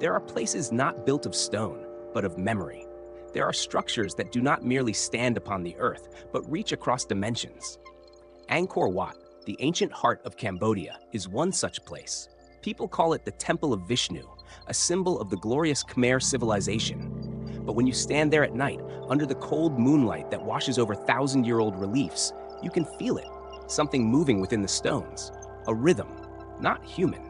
There are places not built of stone, but of memory. There are structures that do not merely stand upon the earth, but reach across dimensions. Angkor Wat, the ancient heart of Cambodia, is one such place. People call it the Temple of Vishnu, a symbol of the glorious Khmer civilization. But when you stand there at night, under the cold moonlight that washes over thousand-year-old reliefs, you can feel it, something moving within the stones, a rhythm, not human.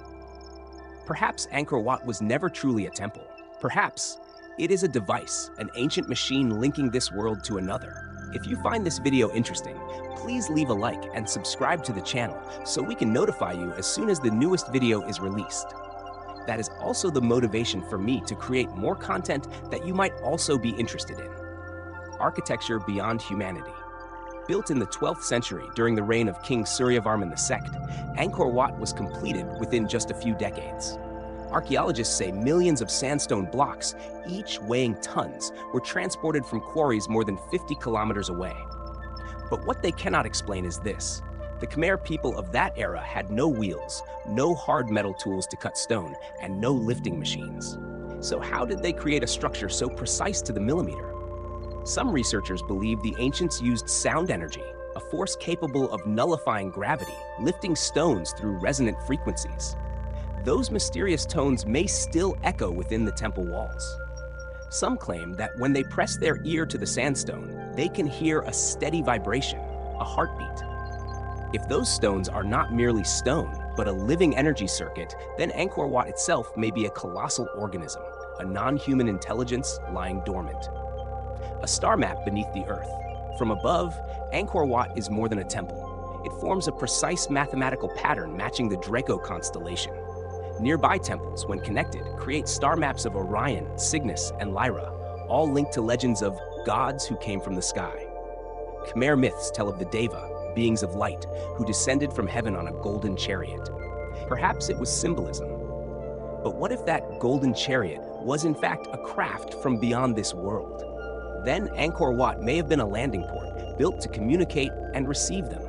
Perhaps Angkor Wat was never truly a temple. Perhaps it is a device, an ancient machine linking this world to another. If you find this video interesting, please leave a like and subscribe to the channel so we can notify you as soon as the newest video is released. That is also the motivation for me to create more content that you might also be interested in. Architecture beyond humanity. Built in the 12th century during the reign of King Suryavarman II, Angkor Wat was completed within just a few decades. Archaeologists say millions of sandstone blocks, each weighing tons, were transported from quarries more than 50 kilometers away. But what they cannot explain is this. The Khmer people of that era had no wheels, no hard metal tools to cut stone, and no lifting machines. So how did they create a structure so precise to the millimeter? Some researchers believe the ancients used sound energy, a force capable of nullifying gravity, lifting stones through resonant frequencies. Those mysterious tones may still echo within the temple walls. Some claim that when they press their ear to the sandstone, they can hear a steady vibration, a heartbeat. If those stones are not merely stone, but a living energy circuit, then Angkor Wat itself may be a colossal organism, a non-human intelligence lying dormant. A star map beneath the earth. From above, Angkor Wat is more than a temple. It forms a precise mathematical pattern matching the Draco constellation. Nearby temples, when connected, create star maps of Orion, Cygnus, and Lyra, all linked to legends of gods who came from the sky. Khmer myths tell of the Deva, beings of light, who descended from heaven on a golden chariot. Perhaps it was symbolism. But what if that golden chariot was in fact a craft from beyond this world? Then Angkor Wat may have been a landing port, built to communicate and receive them.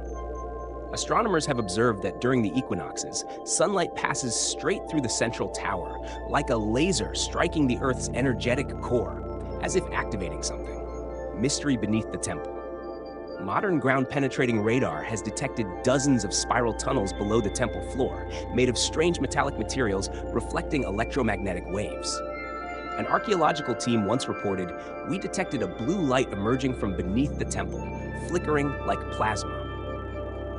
Astronomers have observed that during the equinoxes, sunlight passes straight through the central tower, like a laser striking the Earth's energetic core, as if activating something. Mystery beneath the temple. Modern ground-penetrating radar has detected dozens of spiral tunnels below the temple floor, made of strange metallic materials reflecting electromagnetic waves. An archaeological team once reported, "We detected a blue light emerging from beneath the temple, flickering like plasma."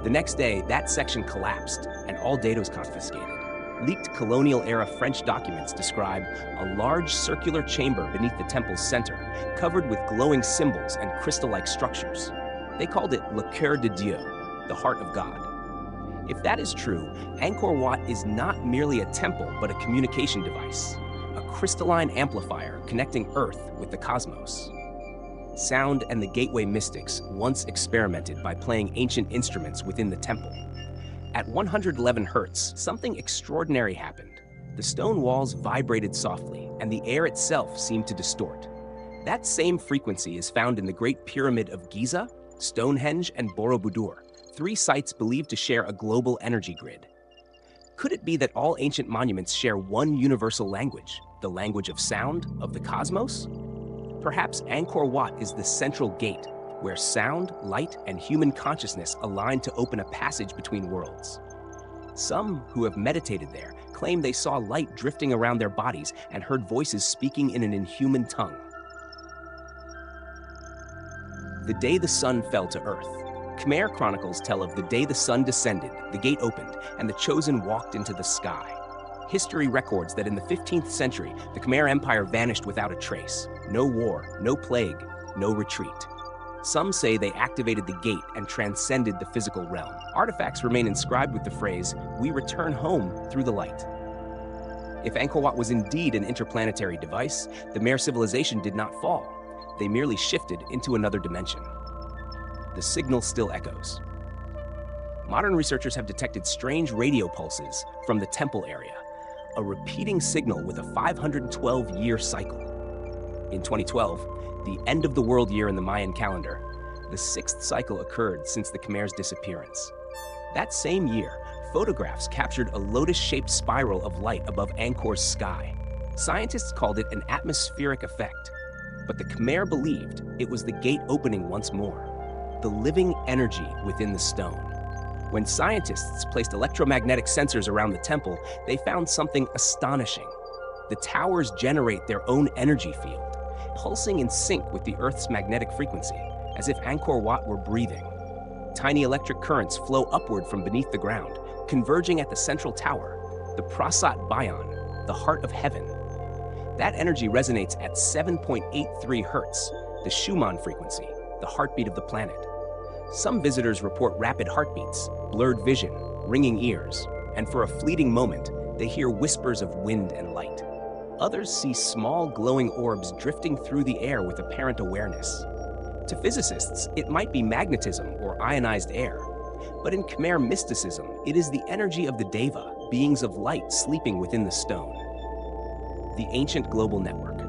The next day, that section collapsed and all data was confiscated. Leaked colonial-era French documents describe a large circular chamber beneath the temple's center, covered with glowing symbols and crystal-like structures. They called it Le Cœur de Dieu, the heart of God. If that is true, Angkor Wat is not merely a temple, but a communication device, a crystalline amplifier connecting Earth with the cosmos. Sound and the Gateway mystics once experimented by playing ancient instruments within the temple. At 111 Hz, something extraordinary happened. The stone walls vibrated softly, and the air itself seemed to distort. That same frequency is found in the Great Pyramid of Giza, Stonehenge, and Borobudur, three sites believed to share a global energy grid. Could it be that all ancient monuments share one universal language, the language of sound, of the cosmos? Perhaps Angkor Wat is the central gate, where sound, light, and human consciousness align to open a passage between worlds. Some who have meditated there claim they saw light drifting around their bodies and heard voices speaking in an inhuman tongue. The day the sun fell to earth. Khmer chronicles tell of the day the sun descended, the gate opened, and the chosen walked into the sky. History records that in the 15th century, the Khmer Empire vanished without a trace. No war, no plague, no retreat. Some say they activated the gate and transcended the physical realm. Artifacts remain inscribed with the phrase, "We return home through the light." If Angkor Wat was indeed an interplanetary device, the Khmer civilization did not fall. They merely shifted into another dimension. The signal still echoes. Modern researchers have detected strange radio pulses from the temple area, a repeating signal with a 512-year cycle. In 2012, the end of the world year in the Mayan calendar, the sixth cycle occurred since the Khmer's disappearance. That same year, photographs captured a lotus-shaped spiral of light above Angkor's sky. Scientists called it an atmospheric effect, but the Khmer believed it was the gate opening once more, the living energy within the stone. When scientists placed electromagnetic sensors around the temple, they found something astonishing. The towers generate their own energy field, pulsing in sync with the Earth's magnetic frequency, as if Angkor Wat were breathing. Tiny electric currents flow upward from beneath the ground, converging at the central tower, the Prasat Bayan, the heart of heaven. That energy resonates at 7.83 hertz, the Schumann frequency, the heartbeat of the planet. Some visitors report rapid heartbeats, blurred vision, ringing ears, and for a fleeting moment, they hear whispers of wind and light. Others see small glowing orbs drifting through the air with apparent awareness. To physicists, it might be magnetism or ionized air, but in Khmer mysticism, it is the energy of the Deva, beings of light sleeping within the stone. The ancient global network.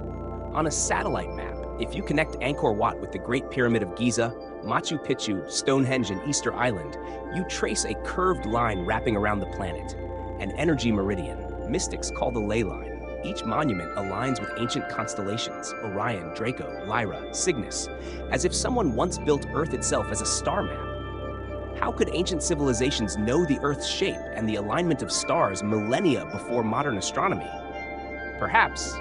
On a satellite map, if you connect Angkor Wat with the Great Pyramid of Giza, Machu Picchu, Stonehenge, and Easter Island, you trace a curved line wrapping around the planet, an energy meridian. Mystics call the ley line. Each monument aligns with ancient constellations, Orion, Draco, Lyra, Cygnus, as if someone once built Earth itself as a star map. How could ancient civilizations know the Earth's shape and the alignment of stars millennia before modern astronomy? Perhaps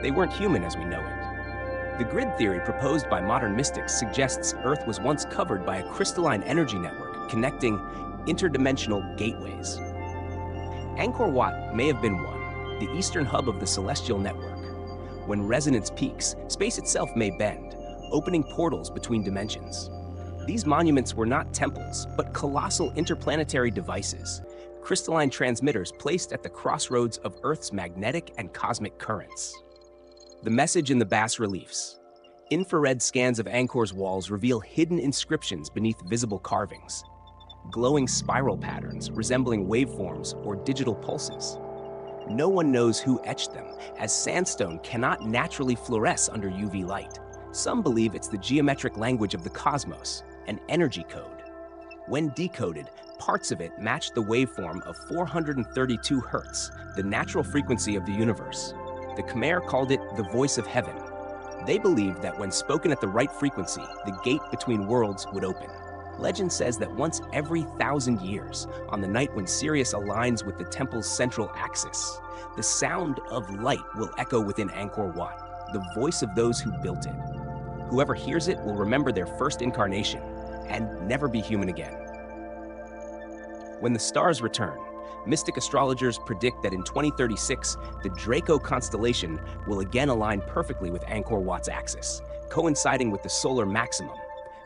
they weren't human as we know it. The grid theory proposed by modern mystics suggests Earth was once covered by a crystalline energy network connecting interdimensional gateways. Angkor Wat may have been one, the eastern hub of the celestial network. When resonance peaks, space itself may bend, opening portals between dimensions. These monuments were not temples, but colossal interplanetary devices, crystalline transmitters placed at the crossroads of Earth's magnetic and cosmic currents. The message in the bas-reliefs. Infrared scans of Angkor's walls reveal hidden inscriptions beneath visible carvings, glowing spiral patterns resembling waveforms or digital pulses. No one knows who etched them, as sandstone cannot naturally fluoresce under UV light. Some believe it's the geometric language of the cosmos, an energy code. When decoded, parts of it match the waveform of 432 hertz, the natural frequency of the universe. The Khmer called it the voice of heaven. They believed that when spoken at the right frequency, the gate between worlds would open. Legend says that once every 1,000 years, on the night when Sirius aligns with the temple's central axis, the sound of light will echo within Angkor Wat, the voice of those who built it. Whoever hears it will remember their first incarnation and never be human again. When the stars return, mystic astrologers predict that in 2036, the Draco constellation will again align perfectly with Angkor Wat's axis, coinciding with the solar maximum,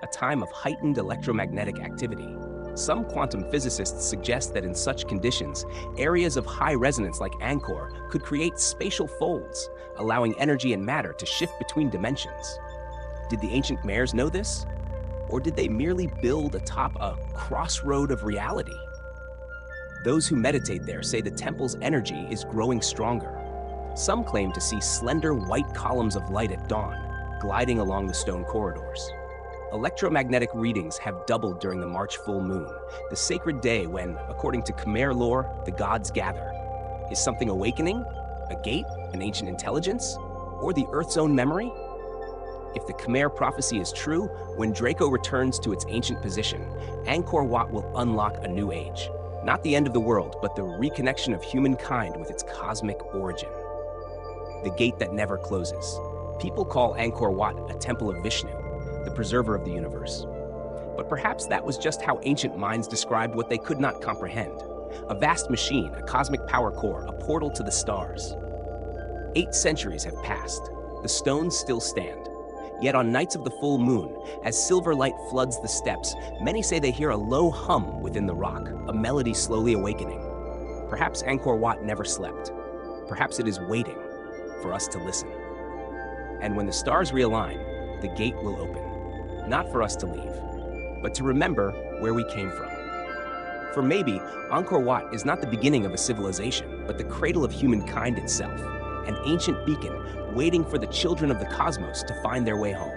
a time of heightened electromagnetic activity. Some quantum physicists suggest that in such conditions, areas of high resonance like Angkor could create spatial folds, allowing energy and matter to shift between dimensions. Did the ancient Khmers know this? Or did they merely build atop a crossroad of reality? Those who meditate there say the temple's energy is growing stronger. Some claim to see slender white columns of light at dawn, gliding along the stone corridors. Electromagnetic readings have doubled during the March full moon, the sacred day when, according to Khmer lore, the gods gather. Is something awakening? A gate? An ancient intelligence? Or the Earth's own memory? If the Khmer prophecy is true, when Draco returns to its ancient position, Angkor Wat will unlock a new age. Not the end of the world, but the reconnection of humankind with its cosmic origin. The gate that never closes. People call Angkor Wat a temple of Vishnu, the preserver of the universe. But perhaps that was just how ancient minds described what they could not comprehend. A vast machine, a cosmic power core, a portal to the stars. 8 centuries have passed. The stones still stand. Yet on nights of the full moon, as silver light floods the steps, many say they hear a low hum within the rock, a melody slowly awakening. Perhaps Angkor Wat never slept. Perhaps it is waiting for us to listen. And when the stars realign, the gate will open. Not for us to leave, but to remember where we came from. For maybe, Angkor Wat is not the beginning of a civilization, but the cradle of humankind itself, an ancient beacon waiting for the children of the cosmos to find their way home.